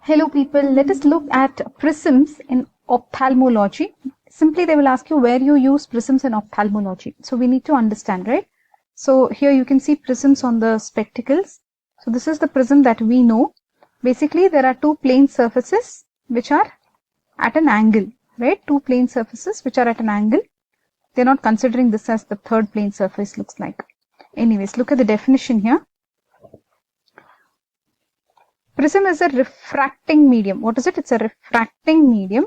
Hello people, let us look at prisms in ophthalmology. Simply they will ask you where you use prisms in ophthalmology. So we need to understand, right? So here you can see prisms on the spectacles. So this is the prism that we know. Basically there are two plane surfaces which are at an angle, right? Two plane surfaces which are at an angle. They're not considering this as the third plane surface looks like. Anyways, look at the definition here. Prism is a refracting medium. What is it? It's a refracting medium.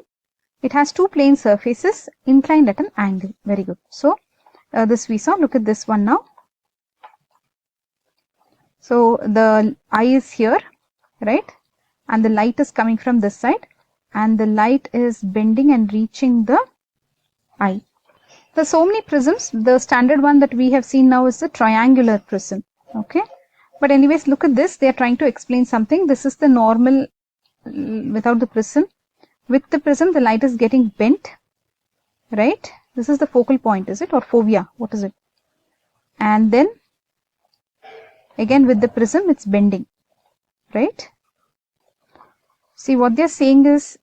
It has two plane surfaces inclined at an angle. Very good. So, this we saw. Look at this one now. So, the eye is here, right? And the light is coming from this side. And the light is bending and reaching the eye. There's so many prisms. The standard one that we have seen now is the triangular prism. Okay. But anyways, look at this. They are trying to explain something. This is the normal without the prism. With the prism, the light is getting bent, right? This is the focal point, is it? Or fovea, what is it? And then, again with the prism, it's bending, right? See, what they're saying is,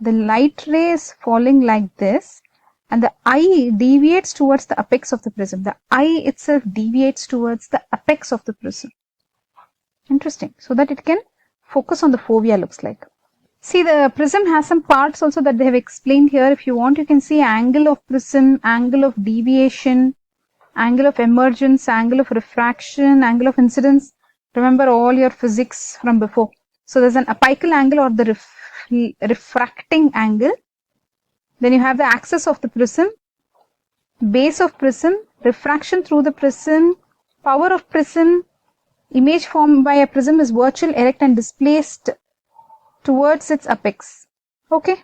the light ray is falling like this, and the eye deviates towards the apex of the prism. The eye itself deviates towards the apex of the prism. Interesting. So that it can focus on the fovea, looks like. See, the prism has some parts also that they have explained here. If you want, you can see angle of prism, angle of deviation, angle of emergence, angle of refraction, angle of incidence. Remember all your physics from before. So there's an apical angle or the refracting angle. Then you have the axis of the prism, base of prism, refraction through the prism, power of prism. Image formed by a prism is virtual, erect and displaced towards its apex. Okay.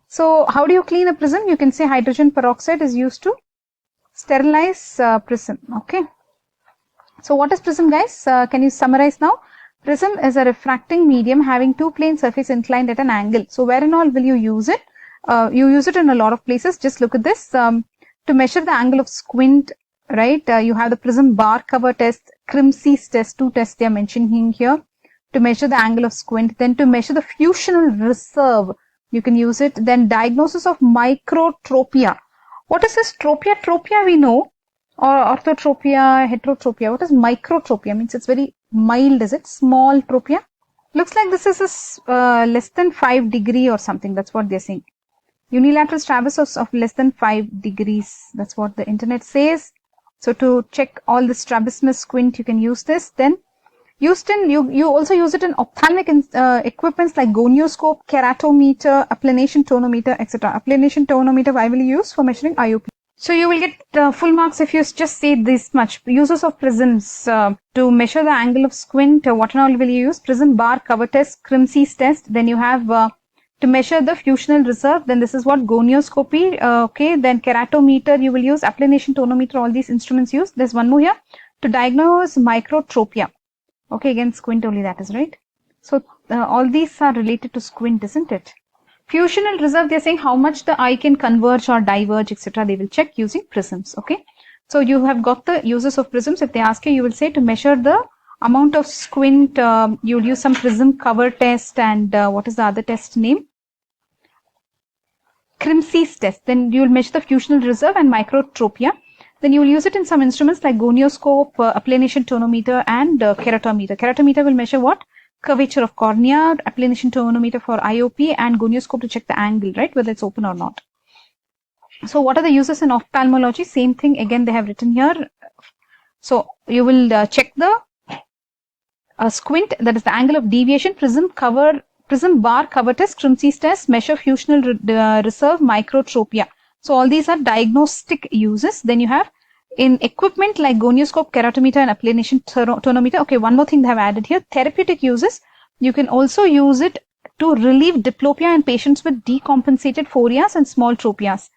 So how do you clean a prism? You can say hydrogen peroxide is used to sterilize prism. Okay. So what is prism, guys? Can you summarize now? Prism is a refracting medium having two plane surface inclined at an angle. So where and all will you use it? You use it in a lot of places. Just look at this. To measure the angle of squint, right? You have the prism bar cover test, Crimsey's test, two tests they are mentioning here. To measure the angle of squint, then to measure the fusional reserve, you can use it. Then diagnosis of microtropia. What is this? Tropia? Tropia we know, or orthotropia, heterotropia. What is microtropia? Means it's very mild, is it? Small tropia. Looks like this is a less than 5 degree or something. That's what they're saying. Unilateral strabismus of less than 5 degrees. That's what the internet says. So to check all the strabismus squint, you can use this. Then you also use it in ophthalmic equipments like gonioscope, keratometer, applanation tonometer, etc. Applanation tonometer, why will you use? For measuring IOP. So you will get full marks if you just say this much. Uses of prisms to measure the angle of squint. What and all will you use? Prism bar cover test, Crimsey's test. Then you have to measure the fusional reserve. Then this is what gonioscopy. Okay. Then keratometer you will use, applanation tonometer. All these instruments used. There's one more here to diagnose microtropia. Okay, again squint only, that is right. So all these are related to squint, isn't it? Fusional reserve, they're saying how much the eye can converge or diverge, etc. They will check using prisms. Okay. So you have got the uses of prisms. If they ask you, you will say to measure the amount of squint, you'll use some prism cover test and what is the other test name? Crimsey's test. Then you'll measure the fusional reserve and microtropia. Then you will use it in some instruments like gonioscope, applanation tonometer and keratometer. Keratometer will measure what? Curvature of cornea, applanation tonometer for IOP and gonioscope to check the angle, right? Whether it's open or not. So what are the uses in ophthalmology? Same thing again they have written here. So you will check the squint, that is the angle of deviation, prism bar cover test, Crimsey's test, measure fusional reserve, microtropia. So all these are diagnostic uses. Then you have in equipment like gonioscope, keratometer and applanation tonometer. Okay, one more thing they have added here. Therapeutic uses. You can also use it to relieve diplopia in patients with decompensated foreas and small tropias.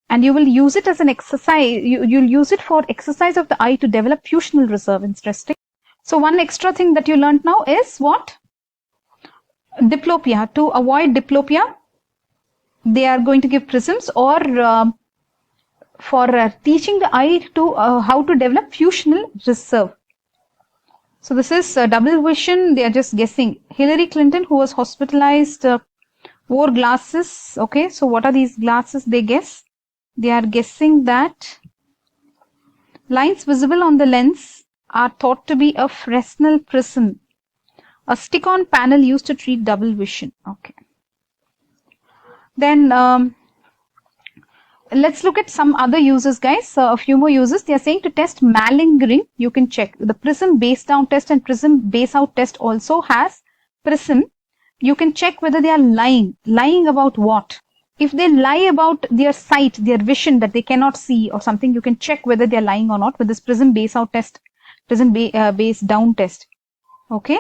And you will use it as an exercise. You'll use it for exercise of the eye to develop fusional reserve. Interesting. So one extra thing that you learned now is what? Diplopia. To avoid diplopia, they are going to give prisms, or for teaching the eye to how to develop fusional reserve. So this is double vision. They are just guessing. Hillary Clinton, who was hospitalized, wore glasses. Okay, so what are these glasses? They guess. They are guessing that lines visible on the lens are thought to be a Fresnel prism, a stick-on panel used to treat double vision. Okay. Then let's look at some other uses, guys. A few more uses. They are saying to test malingering, you can check. The prism base down test and prism base out test also has prism. You can check whether they are lying. Lying about what? If they lie about their sight, their vision that they cannot see or something, you can check whether they are lying or not with this prism base out test, prism base down test. Okay.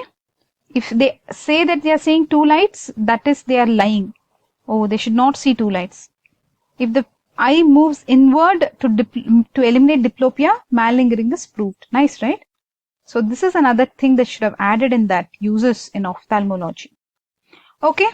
If they say that they are seeing two lights, that is they are lying. Oh, they should not see two lights. If the eye moves inward to eliminate diplopia, malingering is proved. Nice, right? So this is another thing that should have added in that uses in ophthalmology. Okay.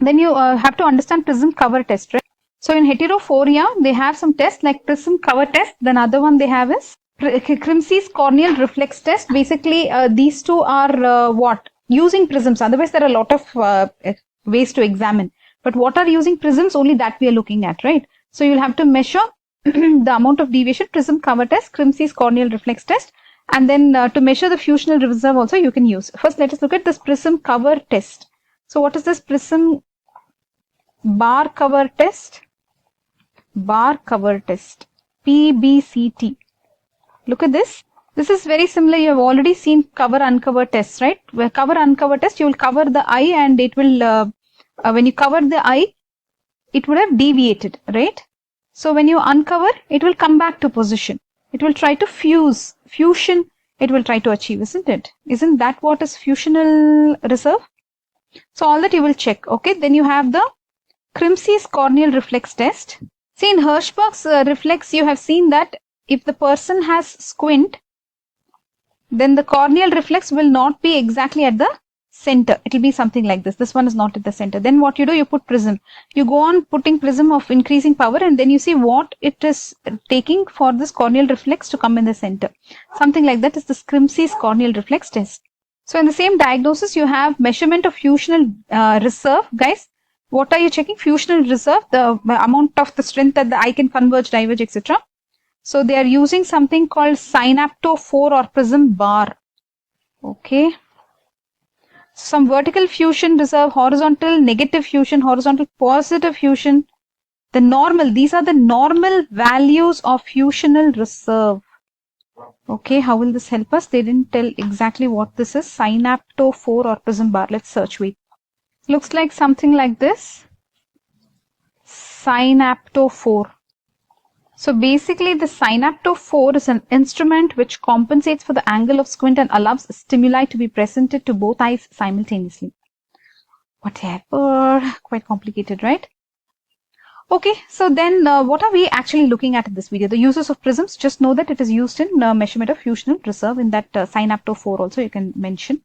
Then you have to understand prism cover test, right? So in heterophoria, they have some tests like prism cover test. Then other one they have is Krimsey's corneal reflex test. Basically, these two are what? Using prisms. Otherwise, there are a lot of ways to examine. But what are using prisms? Only that we are looking at, right? So you'll have to measure the amount of deviation, prism cover test, Krimsey's corneal reflex test. And then to measure the fusional reserve also you can use. First, let us look at this prism cover test. So what is this prism bar cover test? Bar cover test. PBCT. Look at this. This is very similar. You have already seen cover uncover tests, right? Where cover uncover test, you will cover the eye and it will, when you cover the eye, it would have deviated, right? So when you uncover, it will come back to position. It will try to fusion, it will try to achieve, isn't it? Isn't that what is fusional reserve? So all that you will check, okay? Then you have the Krimsey's corneal reflex test. See, in Hirschberg's reflex, you have seen that if the person has squint, then the corneal reflex will not be exactly at the center. It will be something like this. This one is not at the center. Then what you do, you put prism. You go on putting prism of increasing power and then you see what it is taking for this corneal reflex to come in the center. Something like that is the Krimsey's corneal reflex test. So in the same diagnosis, you have measurement of fusional reserve. Guys, what are you checking? Fusional reserve, the amount of the strength that the eye can converge, diverge, etc. So they are using something called Synapto4 or prism bar. Okay. Some vertical fusion reserve, horizontal negative fusion, horizontal positive fusion. The normal, these are the normal values of fusional reserve. Okay, how will this help us? They didn't tell exactly what this is. Synapto4 or prism bar. Let's search. Wait. Looks like something like this. Synapto4. So basically the Synapto4 is an instrument which compensates for the angle of squint and allows stimuli to be presented to both eyes simultaneously. Whatever, quite complicated, right? Okay, so then what are we actually looking at in this video? The uses of prisms, just know that it is used in measurement of fusional reserve. In that Synapto4 also you can mention.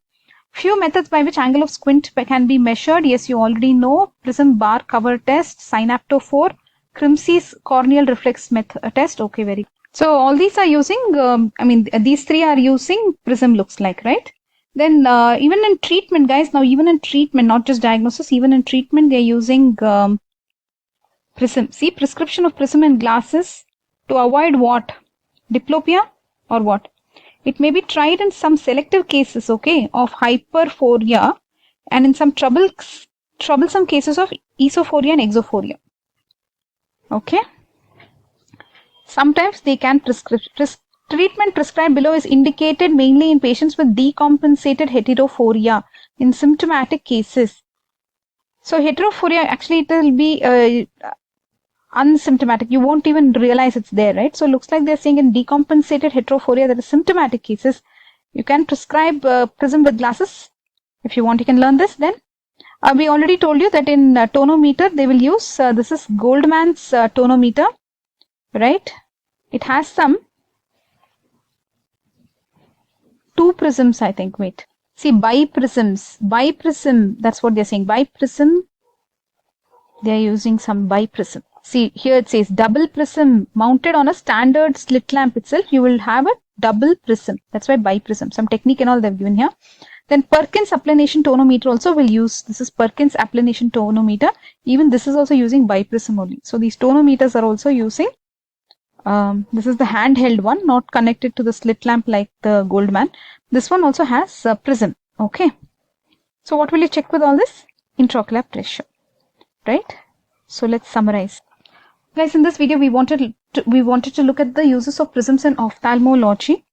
Few methods by which angle of squint can be measured. Yes, you already know. Prism bar cover test, Synapto4. Krimsey's corneal reflex test. Okay, very good. So all these are using, these three are using prism, looks like, right? Then even in treatment, guys, now even in treatment, not just diagnosis, even in treatment, they're using prism. See, prescription of prism in glasses to avoid what? Diplopia or what? It may be tried in some selective cases, okay, of hyperphoria and in some troublesome cases of esophoria and exophoria. Okay. Sometimes they can treatment prescribed below is indicated mainly in patients with decompensated heterophoria in symptomatic cases. So heterophoria, actually it will be unsymptomatic. You won't even realize it's there, right? So it looks like they're saying in decompensated heterophoria, that is symptomatic cases, you can prescribe prism with glasses. If you want, you can learn this then. We already told you that in tonometer, they will use, this is Goldman's tonometer, right? It has some 2 prisms, I think. Wait. See, biprisms. Biprism, that's what they're saying. Biprism, they're using some biprism. See, here it says double prism mounted on a standard slit lamp itself. You will have a double prism. That's why biprism. Some technique and all they've given here. Then Perkins applanation tonometer also will use. This is Perkins applanation tonometer. Even this is also using biprism only. So these tonometers are also using. This is the handheld one, not connected to the slit lamp like the Goldman. This one also has prism. Okay. So what will you check with all this? Intraocular pressure. Right? So let's summarize. Guys, in this video we wanted to look at the uses of prisms in ophthalmology.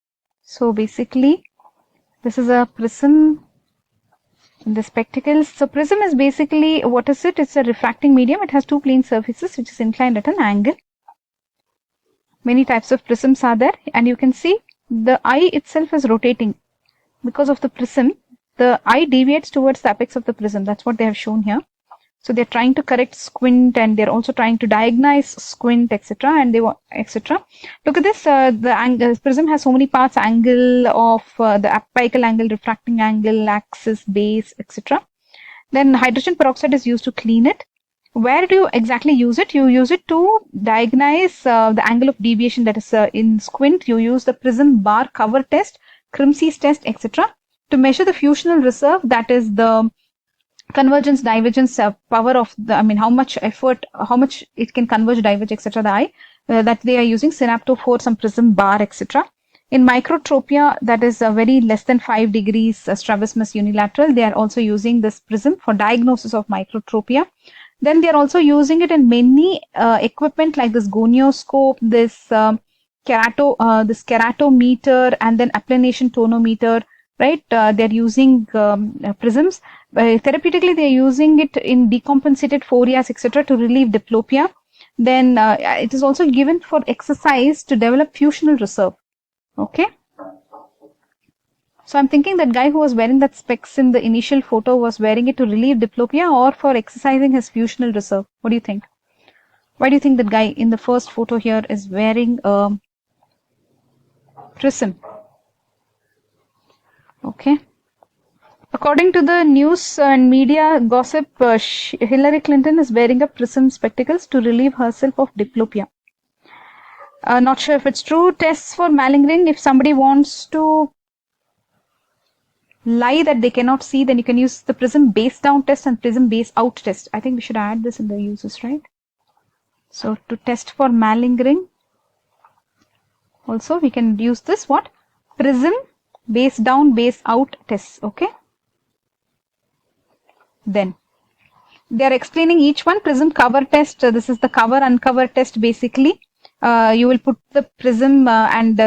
So basically, this is a prism in the spectacles. So prism is basically, what is it? It's a refracting medium. It has two plane surfaces which is inclined at an angle. Many types of prisms are there, and you can see the eye itself is rotating. Because of the prism, the eye deviates towards the apex of the prism. That's what they have shown here. So they're trying to correct squint, and they're also trying to diagnose squint, etc. And they want etc. Look at this. The angle prism has so many parts: angle of the apical angle, refracting angle, axis, base, etc. Then hydrogen peroxide is used to clean it. Where do you exactly use it? You use it to diagnose the angle of deviation. That is in squint. You use the prism bar cover test, Krimsey's test, etc. to measure the fusional reserve. That is the convergence, divergence, power of the, how much effort, how much it can converge, diverge, etc. The eye that they are using Synapto4, some prism bar, etc. In microtropia, that is very less than 5 degrees strabismus unilateral, they are also using this prism for diagnosis of microtropia. Then they are also using it in many equipment like this gonioscope, this keratometer, and then applanation tonometer. Right, they're using prisms. Therapeutically, they're using it in decompensated phoreas, etc., to relieve diplopia. Then it is also given for exercise to develop fusional reserve. Okay. So I'm thinking that guy who was wearing that specs in the initial photo was wearing it to relieve diplopia or for exercising his fusional reserve. What do you think? Why do you think that guy in the first photo here is wearing a prism? Okay. According to the news and media gossip, Hillary Clinton is wearing a prism spectacles to relieve herself of diplopia. Not sure if it's true. Tests for malingering. If somebody wants to lie that they cannot see, then you can use the prism base down test and prism base out test. I think we should add this in the uses, right? So to test for malingering, also we can use this what? Prism base down, base out tests. Okay. Then they are explaining each one. Prism cover test. This is the cover uncover test. Basically, you will put the prism and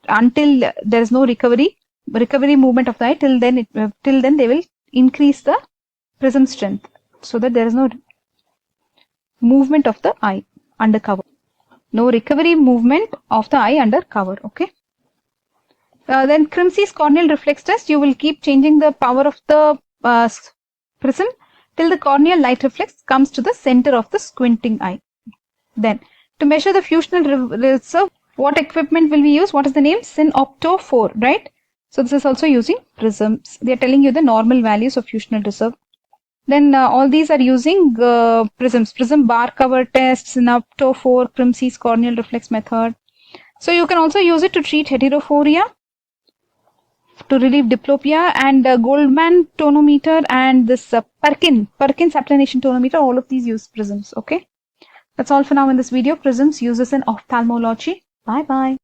until there is no recovery movement of the eye. Till then they will increase the prism strength so that there is no movement of the eye under cover. No recovery movement of the eye under cover. Okay. Then Krimsey's corneal reflex test. You will keep changing the power of the prism till the corneal light reflex comes to the center of the squinting eye. Then to measure the fusional reserve, what equipment will we use? What is the name? Synapto4, right? So this is also using prisms. They are telling you the normal values of fusional reserve. Then all these are using prisms. Prism bar cover test, Synapto4, Krimsey's corneal reflex method. So you can also use it to treat heterophoria, to relieve diplopia, and Goldman tonometer and this Perkins applanation tonometer. All of these use prisms. Okay. That's all for now in this video. Prisms uses in ophthalmology. Bye bye.